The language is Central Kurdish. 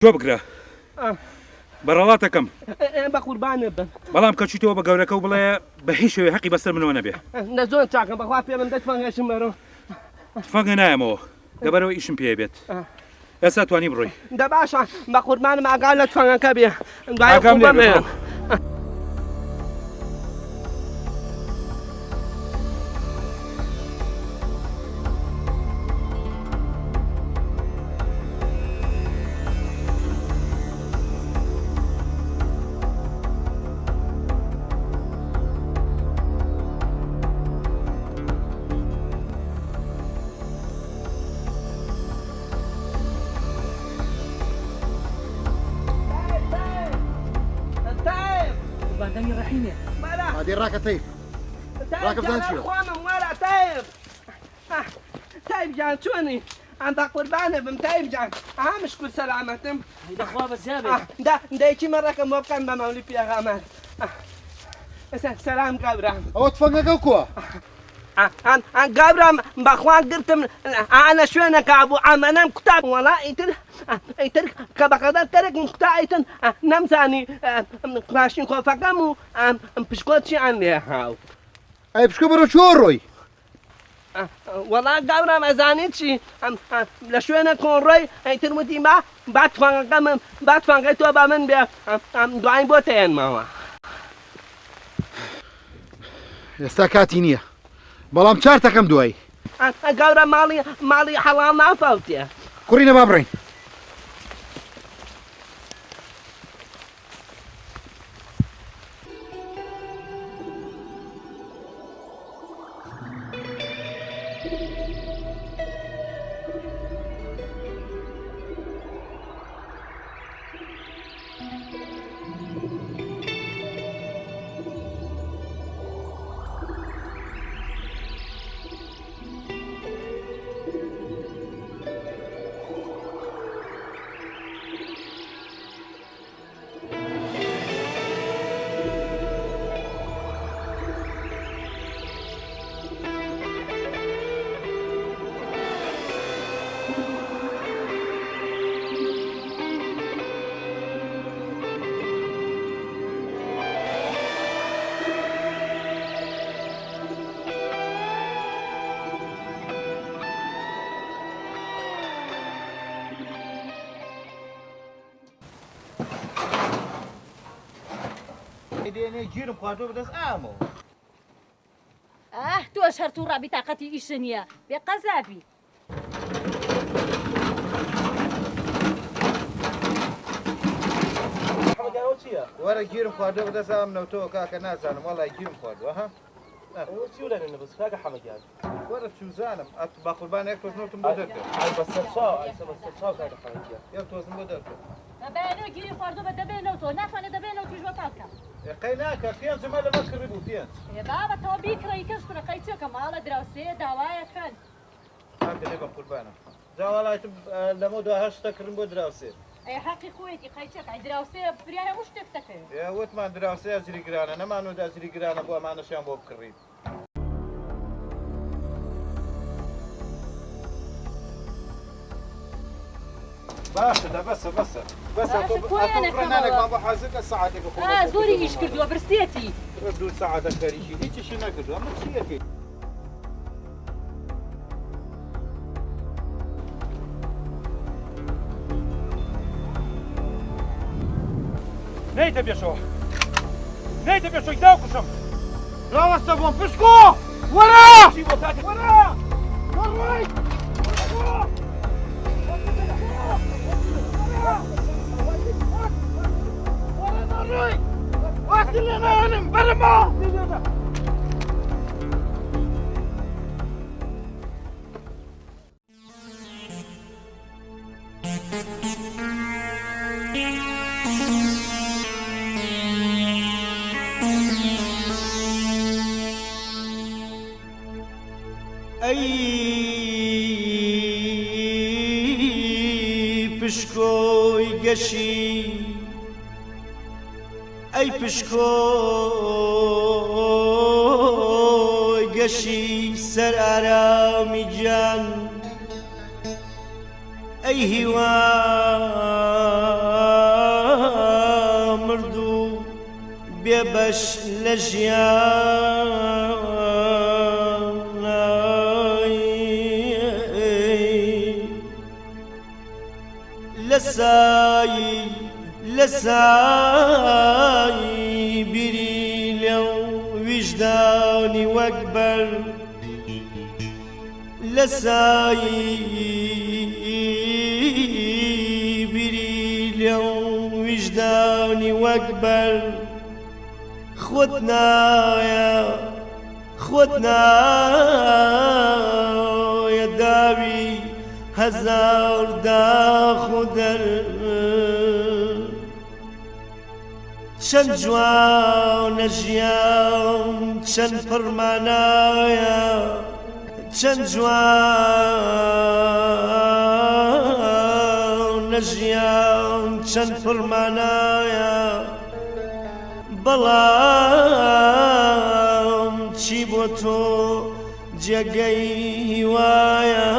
تۆ بگرە بەڕەڵاتەکەم بە قوربانە بن بەڵام کە چیتەوە بە گەورەکە و بڵێ بە هیچ شێوەیە حەقی بەسەر منەوە نەبێ لە زۆر چاکە بەخوا پێ من دەتوانێشم بەرەوە تفەنگە نایەمەوە لەبەرەوە ئیشم پێ بێت ئێستا توانی بڕۆی دە باشە بە قوربانم ئاگام لە تفەنگەکە بێ دوای قوربانێ هذه راكب طيب راكب دانشيو اخوانم ورا تايب تايب جان شوني عند قربانه بم تايب جان مشكور سلامتم هيدا اخوة بزابي ده يجي مرة كم وبكم بمولي بيا غامر سلام قبرام او تفنقوا كوا أنا قبرام بخوان قلتم أنا شو أنا كابو عمنا كتاب ولا يتر كبقدر ترك مقطعيتن نمساني ماشين خوفكم بشكوتشي عني هاو اي بشكو برو شوروي والله قبرام أزانيتشي لشو أنا كون روي يتر متي ما بعد فانقيتو بمن بيا دعين بوتين ماما يستاكاتينية بەڵام چارتەکەم دوایی گەورە ماڵی حەڵام نافەوتێ کوڕینە با بڕین گیرم خواردۆ بەدەست ئامەوە تۆش هەرتوو ڕابی تااقەتی ئیشە نییە بێ قەزابی وەرە گیرم خواردۆ بەدەست ئامنەوتەوە کاکە نازانم وەڵای گیرم خواردووە ها کاکە حەمەگیان وەرە چوزانم با قوربانێک تۆزنەوتم بۆ دەرکە یا تۆزم بۆ دەرکە بەبێنەوە گیری خواردوو بە دەبێنەوە تۆ ناتوانێت دەبێنەوە توژوە پاکە قەی ناکە پێنج جەمە لەمە کڕی بوو پێنج بابەتەوە بیکڕی کەس کوڕەکەی چێکە ماڵە دراوسەیە داوایەکەن دێ بە قوربانم جاوەڵایتم لەمە دو هەشتا کردم بۆ دراوسێ ئەی حەقی خۆیەتی قەیچێکە دراوسەیە بریایە هەموو شتێک دەکەوێت وتمان دراوسەیە زری گرانە نەمانەوە دازری گرانە بۆ ئەمانەشیان بۆ بکڕیت باشە بەسە بەسەڕێنانێکمان بۆ حەزەکە سەعاتێک زۆری ئیش کردووە برسێتی دوو سەعاتە کەریشی هیچیشی نەکردو ئەمە چیەکەی نەیتە پێشەوە نەیتە پێشەوەی داوکوشم ڕاوەستە بۆم پشکۆ وەرە وەرە وەقتی لێ نایەنم بەرەمە پشکۆی گەشی ئەی پشکۆی گەشی سەر ئارامی گیان ئەی هیوان بێبەش لە ژیانایی لە سایی بیری لێو ویژدانی وەک بەر لە سایی بیری لێو ویژدانی وەک بەر خۆت نایە داوی هەزار داخ و دەر چەند جوانە ژیان چەند پڕمانایە چەند جوانە ژیان چەند پڕمانایە بەڵام چی بۆ تۆ جێگەی وایە